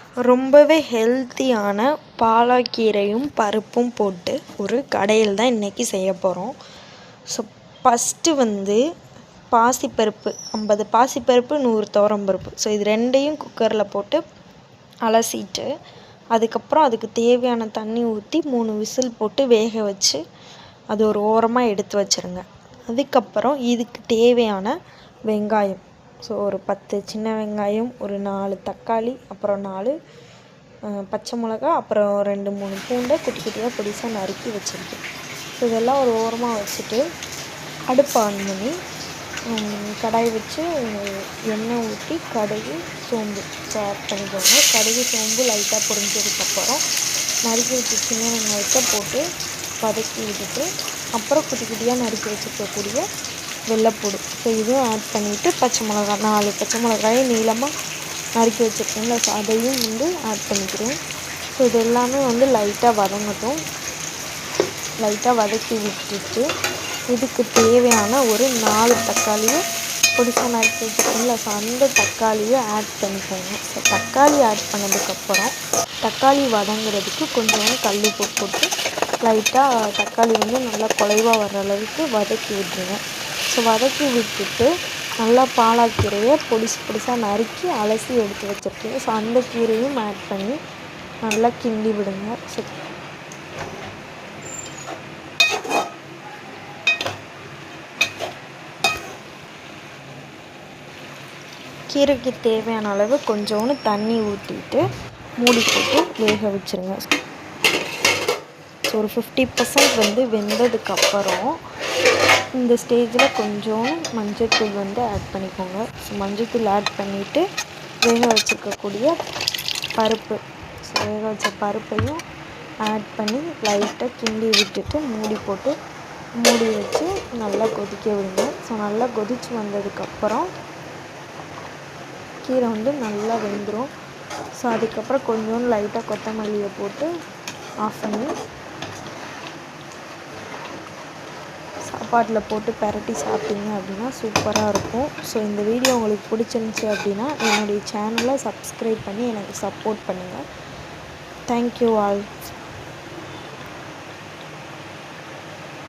ரொம்பவே ஹெல்த்தியான பாலாக்கீரையும் பருப்பும் போட்டு ஒரு கடையில் தான் இன்றைக்கி செய்ய போகிறோம். ஸோ ஃபஸ்ட்டு பாசிப்பருப்பு 50 பாசிப்பருப்பு 100 துவரம்பருப்பு. ஸோ இது ரெண்டையும் குக்கரில் போட்டு அலசிட்டு அதுக்கப்புறம் அதுக்கு தேவையான தண்ணி ஊற்றி 3 விசில் போட்டு வேக வச்சு அது ஒரு ஓரமாக எடுத்து வச்சுருங்க. அதுக்கப்புறம் இதுக்கு தேவையான வெங்காயம், ஸோ ஒரு 10 சின்ன வெங்காயம், ஒரு 4 தக்காளி, அப்புறம் 4 பச்சை மிளகா, அப்புறம் 2-3 பூண்டை குட்டி குட்டியாக பொடிசாக நறுக்கி வச்சுருக்கேன். ஸோ இதெல்லாம் ஒரு ஓரமாக வச்சுட்டு அடுப்பை ஆன் பண்ணி கடாய் வச்சு எண்ணெய் ஊற்றி கடுகு சோம்பு ஆட் பண்ணிக்கோங்க. கடுகு சோம்பு லைட்டாக பொரிஞ்சதுக்கப்புறம் நறுக்கி வச்சு சின்ன வெங்காயத்தை போட்டு வதக்கி விட்டுட்டு அப்புறம் குட்டி குட்டியாக நறுக்கி வச்சுருக்கக்கூடிய வெள்ளைப்பூடு, ஸோ இதுவும் ஆட் பண்ணிவிட்டு பச்சை மிளகாய் 4 பச்சை மிளகாயை நீளமாக நறுக்கி வச்சுருக்கீங்களா, ஸோ அதையும் ஆட் பண்ணிக்கிறேன். ஸோ இது எல்லாமே லைட்டாக வதங்கட்டும். லைட்டாக வதக்கி விட்டுட்டு இதுக்கு தேவையான ஒரு 4 தக்காளியை பொடிசாக நறுக்கி வச்சுருக்கீங்களா, ஸோ அந்த தக்காளியை ஆட் பண்ணிக்கோங்க. ஸோ தக்காளி ஆட் பண்ணதுக்கப்புறம் தக்காளி வதங்குறதுக்கு கொஞ்சோண்டு கல் உப்பு போட்டு லைட்டாக தக்காளி நல்லா குலைவாக வர்ற அளவுக்கு வதக்கி விட்டுருங்க. ஸோ வதக்கி விட்டுட்டு நல்லா பாலாக்கீரையை பொடிசாக நறுக்கி அலசி எடுத்து வச்சுருக்கேன். ஸோ அந்த கீரையும் ஆட் பண்ணி நல்லா கிண்டி விடுங்க. ஸோ கீரைக்கு தேவையான அளவு கொஞ்சோண்டு தண்ணி ஊற்றிட்டு மூடி போட்டு வேக வச்சுருங்க. ஸோ ஒரு 50% வெந்ததுக்கப்புறம் இந்த ஸ்டேஜில் கொஞ்சோண்டு மஞ்சள்தூள் ஆட் பண்ணிக்கோங்க. ஸோ மஞ்சள்தூள் ஆட் பண்ணிவிட்டு வேக வச்சுருக்கக்கூடிய பருப்பு, ஸோ வேக வச்ச பருப்பையும் ஆட் பண்ணி லைட்டாக கிண்டி விட்டுட்டு மூடி போட்டு மூடி வச்சு நல்லா கொதிக்க விடுங்க. ஸோ நல்லா கொதித்து வந்ததுக்கப்புறம் கீரை நல்லா வெந்துடும். ஸோ அதுக்கப்புறம் கொஞ்சோண்டு லைட்டாக கொத்தமல்லியை போட்டு ஆஃப் பண்ணி சாப்பாட்டில் போட்டு பெரட்டி சாப்பிட்டீங்க அப்படின்னா சூப்பராக இருக்கும். ஸோ இந்த வீடியோ உங்களுக்கு பிடிச்சிருந்துச்சி அப்படின்னா என்னுடைய சேனலை சப்ஸ்கிரைப் பண்ணி எனக்கு சப்போர்ட் பண்ணுங்கள். Thank you all.